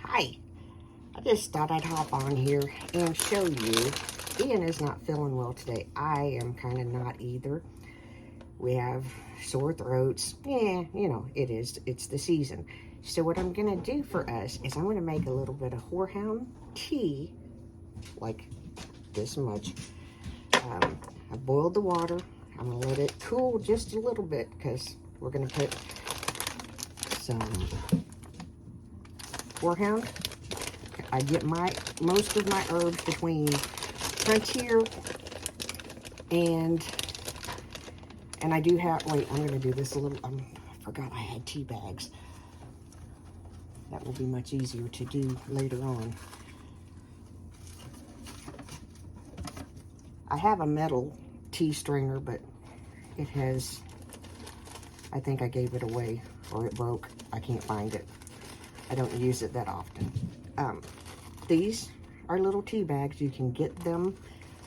Hi, I just thought I'd hop on here and show you. Ian is not feeling well today. I am kind of not either. We have sore throats. Yeah, you know, it's the season. So what I'm going to do for us is I'm going to make a little bit of horehound tea, like this much. I boiled the water. I'm going to let it cool just a little bit because we're going to put some horehound. I get most of my herbs between Frontier and I do have, wait, I'm going to do this a little, I forgot I had tea bags. That will be much easier to do later on. I have a metal tea strainer, but it has, I think I gave it away or it broke. I can't find it. I don't use it that often. These are little tea bags. You can get them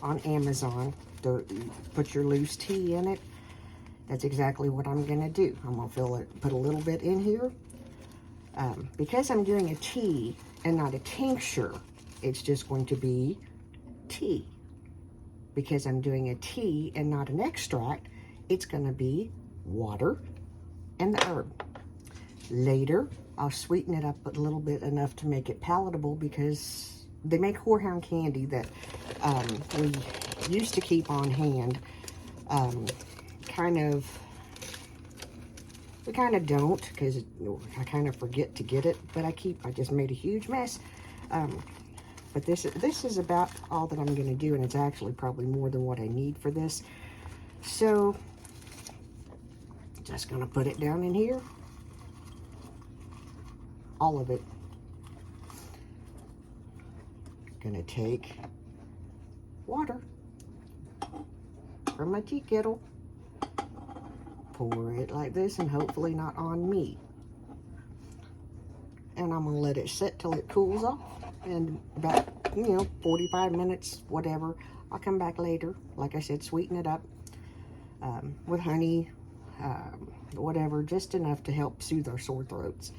on Amazon. Put your loose tea in it. That's exactly what I'm going to do. I'm going to put a little bit in here. Because I'm doing a tea and not a tincture, it's just going to be tea. Because I'm doing a tea and not an extract, it's going to be water and the herb. Later, I'll sweeten it up a little bit enough to make it palatable because they make horehound candy that we used to keep on hand. We kind of don't because I kind of forget to get it, but I just made a huge mess. But this is about all that I'm going to do, and it's actually probably more than what I need for this. So, just going to put it down in here. All of it. Going to take water from my tea kettle. Pour it like this, and hopefully not on me. And I'm going to let it sit till it cools off. And about, 45 minutes, whatever. I'll come back later. Like I said, sweeten it up with honey, whatever, just enough to help soothe our sore throats.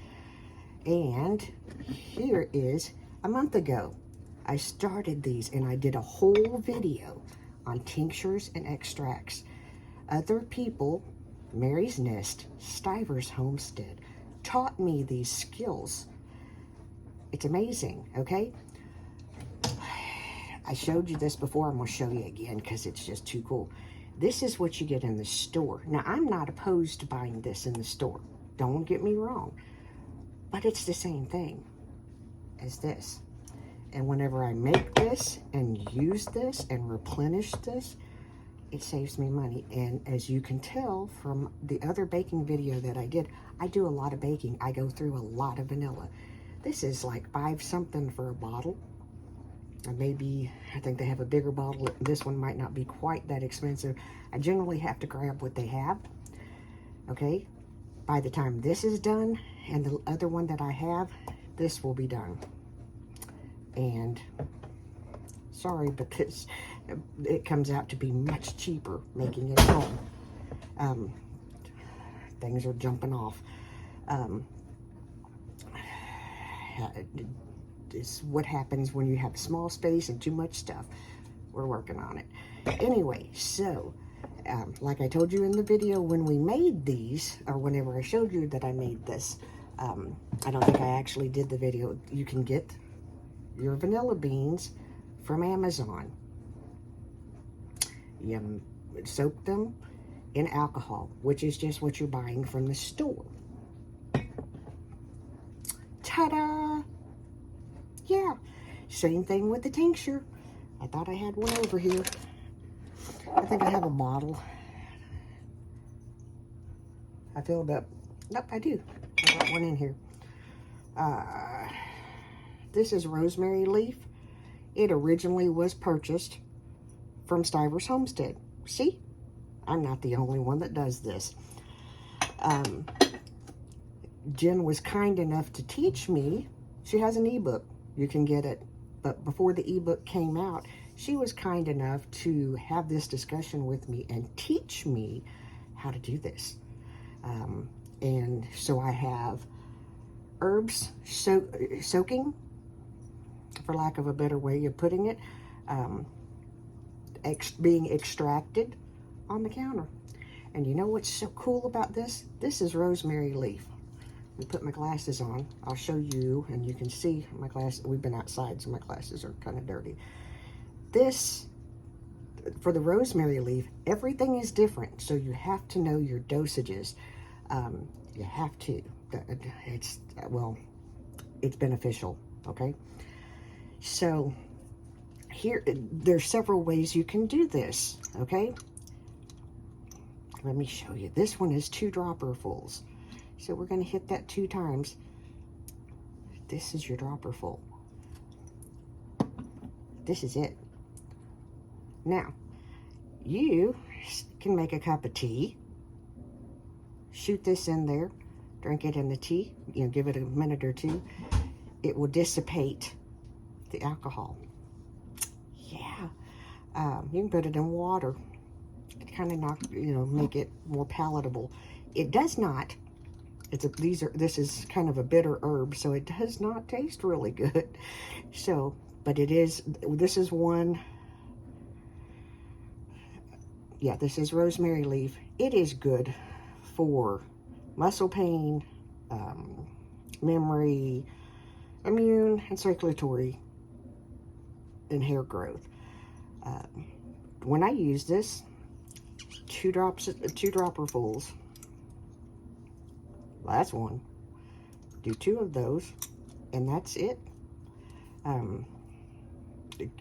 And here is a month ago. I started these and I did a whole video on tinctures and extracts. Other people, Mary's Nest, Stiver's Homestead, taught me these skills. It's amazing, okay? I showed you this before. I'm going to show you again because it's just too cool. This is what you get in the store. Now, I'm not opposed to buying this in the store. Don't get me wrong. But it's the same thing as this. And whenever I make this and use this and replenish this, it saves me money. And as you can tell from the other baking video that I did, I do a lot of baking. I go through a lot of vanilla. This is like $5 something for a bottle. Maybe, I think they have a bigger bottle. This one might not be quite that expensive. I generally have to grab what they have. Okay? By the time this is done, and the other one that I have, this will be done. And sorry, but it comes out to be much cheaper making it at home. Things are jumping off. It's what happens when you have a small space and too much stuff. We're working on it. Anyway, so like I told you in the video when we made these, or whenever I showed you that I made this, I don't think I actually did the video. You can get your vanilla beans from Amazon. You soak them in alcohol, which is just what you're buying from the store. Ta-da! Yeah, same thing with the tincture. I thought I had one over here. I think I have a bottle. I filled up. Nope, I do. I got one in here. This is rosemary leaf. It originally was purchased from Stiver's Homestead. See? I'm not the only one that does this. Jen was kind enough to teach me. She has an ebook. You can get it. But before the ebook came out, she was kind enough to have this discussion with me and teach me how to do this. And so I have herbs soaking, for lack of a better way of putting it, being extracted on the counter. And you know what's so cool about this? This is rosemary leaf. Let me put my glasses on. I'll show you, and you can see my glasses. We've been outside, so my glasses are kind of dirty. This, for the rosemary leaf, everything is different, so you have to know your dosages. You have to. It's, well, it's beneficial, okay? So here, there's several ways you can do this, okay? Let me show you. This one is 2 dropperfuls. So we're going to hit that 2 times. This is your dropperful. This is it. Now, you can make a cup of tea. Shoot this in there. Drink it in the tea. You know, give it a minute or 2. It will dissipate the alcohol. Yeah. You can put it in water. Kind of make it more palatable. It does not. This is kind of a bitter herb, so it does not taste really good. So, but it is. This is one. Yeah, this is rosemary leaf. It is good for muscle pain, memory, immune, and circulatory, and hair growth. When I use this, 2 dropperfuls. Well, that's one. Do 2 of those, and that's it.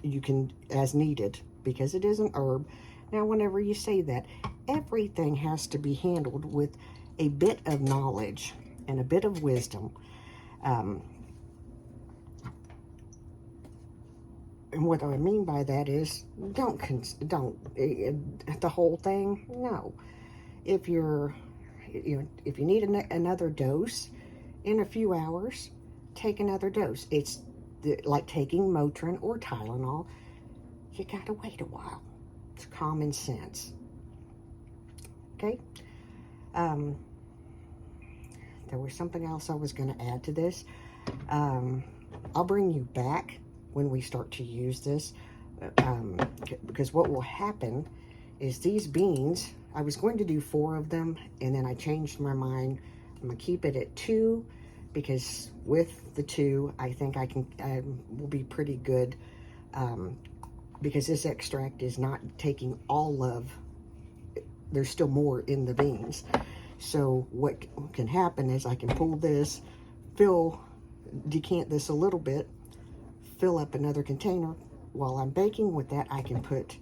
You can, as needed, because it is an herb. Now, whenever you say that, everything has to be handled with a bit of knowledge and a bit of wisdom. And what I mean by that is, don't the whole thing. No, if you need another dose in a few hours, take another dose. It's like taking Motrin or Tylenol. You gotta wait a while. It's common sense. Okay. There was something else I was going to add to this. I'll bring you back when we start to use this, because what will happen is these beans, I was going to do 4 of them, and then I changed my mind. I'm going to keep it at 2, because with the 2, I think I will be pretty good, because this extract is not taking all of, there's still more in the beans. So what can happen is I can pull this, decant this a little bit, fill up another container. While I'm baking with that, I can put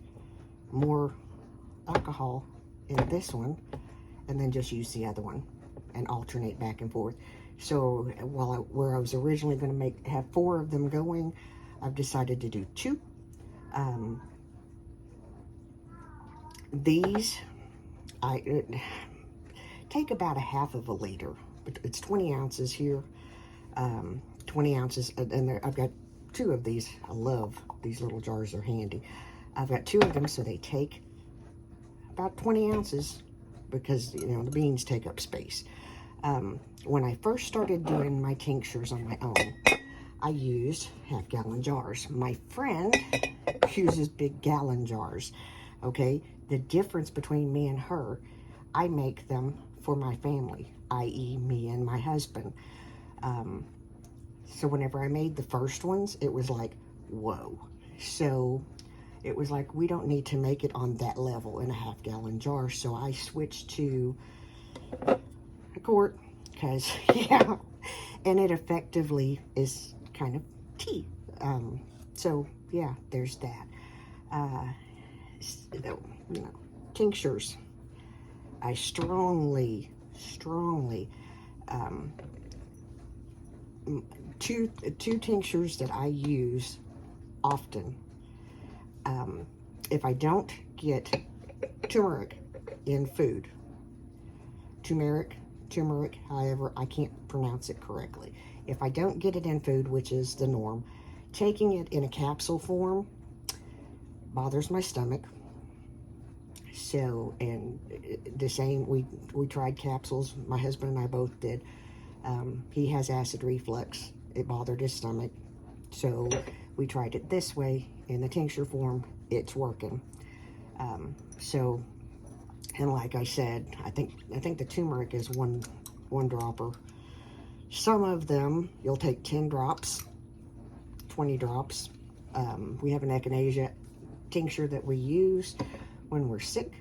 more alcohol in this one, and then just use the other one and alternate back and forth. So where I was originally going to have 4 of them going, I've decided to do 2. These, I take about a half of a liter, but it's 20 ounces here. 20 ounces, and I've got 2 of these. I love these little jars, they're handy. I've got 2 of them, so they take about 20 ounces, because the beans take up space. When I first started doing my tinctures on my own, I used half-gallon jars. My friend uses big gallon jars. Okay, the difference between me and her, I make them for my family, i.e. me and my husband. So whenever I made the first ones, it was like, whoa. So it was like, we don't need to make it on that level in a half-gallon jar. So I switched to a quart, because, yeah, and it effectively is kind of tea. So, yeah, there's that. Tinctures. I strongly, two tinctures that I use often. If I don't get turmeric in food, turmeric, however, I can't pronounce it correctly. If I don't get it in food, which is the norm, taking it in a capsule form bothers my stomach. So, and the same, we tried capsules, my husband and I both did. He has acid reflux. It bothered his stomach. So we tried it this way in the tincture form. It's working. So, and like I said, I think the turmeric is one dropper. Some of them, you'll take 10 drops, 20 drops. We have an echinacea tincture that we use when we're sick,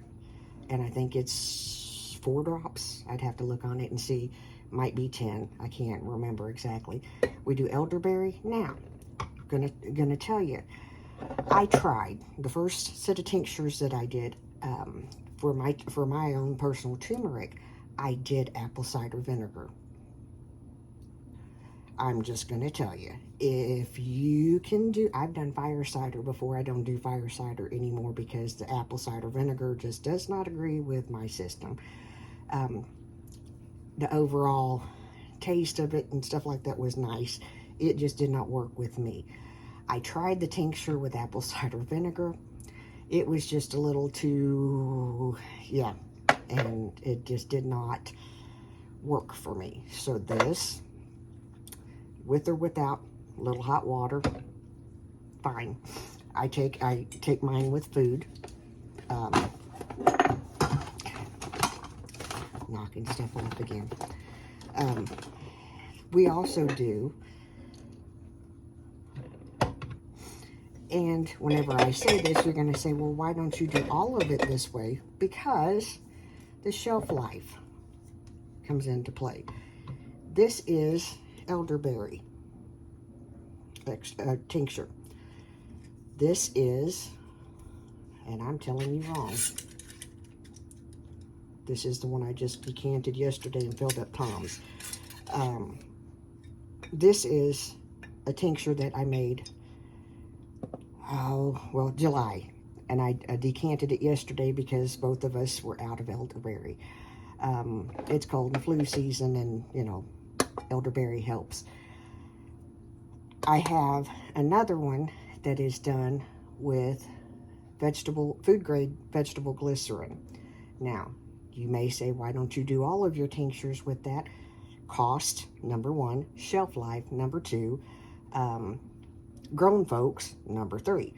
and I think it's 4 drops. I'd have to look on it and see. Might be 10. I can't remember exactly. We do elderberry. Now, gonna tell you, I tried the first set of tinctures that I did for my own personal turmeric. I did apple cider vinegar. I'm just going to tell you, if you can do, I've done fire cider before. I don't do fire cider anymore because the apple cider vinegar just does not agree with my system. The overall taste of it and stuff like that was nice. It just did not work with me. I tried the tincture with apple cider vinegar. It was just a little too, yeah, and it just did not work for me. So this, with or without a little hot water, fine. I take mine with food. Knocking stuff off again. We also do, and whenever I say this, you're going to say, well, why don't you do all of it this way? Because the shelf life comes into play. This is elderberry tincture. This is, and I'm telling you wrong, this is the one I just decanted yesterday and filled up Tom's. This is a tincture that I made, July. And I decanted it yesterday because both of us were out of elderberry. It's cold and flu season, and, you know, elderberry helps. I have another one that is done with food grade vegetable glycerin. Now, you may say, why don't you do all of your tinctures with that? Cost, number 1. Shelf life, number 2. Grown folks, number 3.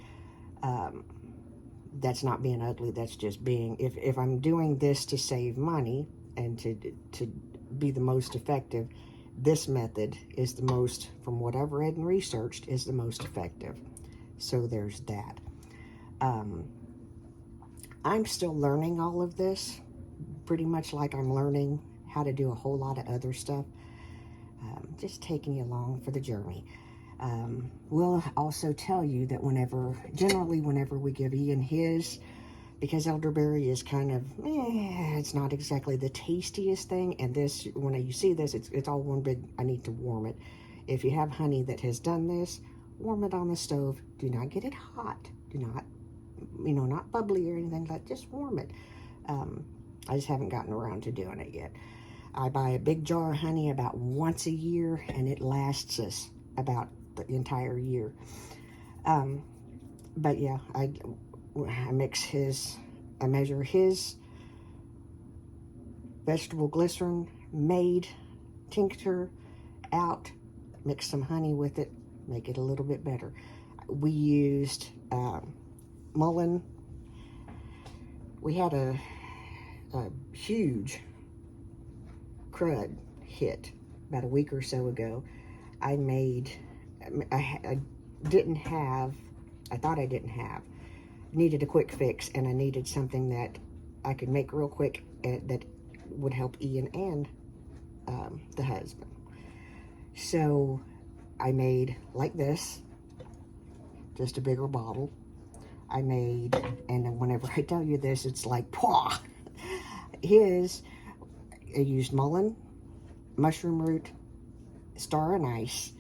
That's not being ugly. That's just being, if I'm doing this to save money and to be the most effective, this method is the most, from what I've read and researched, is the most effective. So there's that. I'm still learning all of this, pretty much like I'm learning how to do a whole lot of other stuff. Just taking you along for the journey. We'll also tell you that generally whenever we give Ian his, because elderberry is kind of, it's not exactly the tastiest thing, and this, when you see this, it's all one big, I need to warm it. If you have honey that has done this, warm it on the stove. Do not get it hot. Do not, not bubbly or anything like that. Just warm it. I just haven't gotten around to doing it yet. I buy a big jar of honey about once a year, and it lasts us about the entire year. But yeah, I measure his vegetable glycerin made tincture out, mix some honey with it, make it a little bit better. We used mullein. We had a huge crud hit about a week or so ago. I thought I didn't have, needed a quick fix, and I needed something that I could make real quick that would help Ian and the husband. So I made like this, just a bigger bottle. I made, and whenever I tell you this, it's like, pwah! I used mullein, mushroom root, star anise,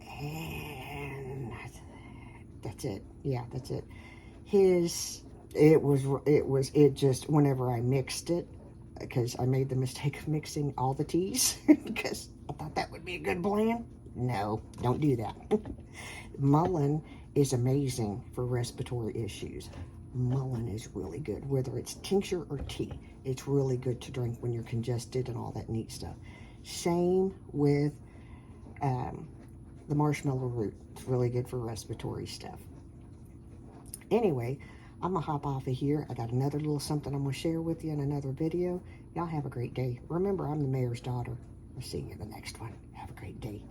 and that's it. Yeah, that's it. It just, whenever I mixed it, because I made the mistake of mixing all the teas, because I thought that would be a good plan. No, don't do that. Mullein is amazing for respiratory issues. Mullein is really good, whether it's tincture or tea. It's really good to drink when you're congested and all that neat stuff. Same with the marshmallow root. It's really good for respiratory stuff. Anyway, I'm going to hop off of here. I got another little something I'm going to share with you in another video. Y'all have a great day. Remember, I'm the mayor's daughter. I'll see you in the next one. Have a great day.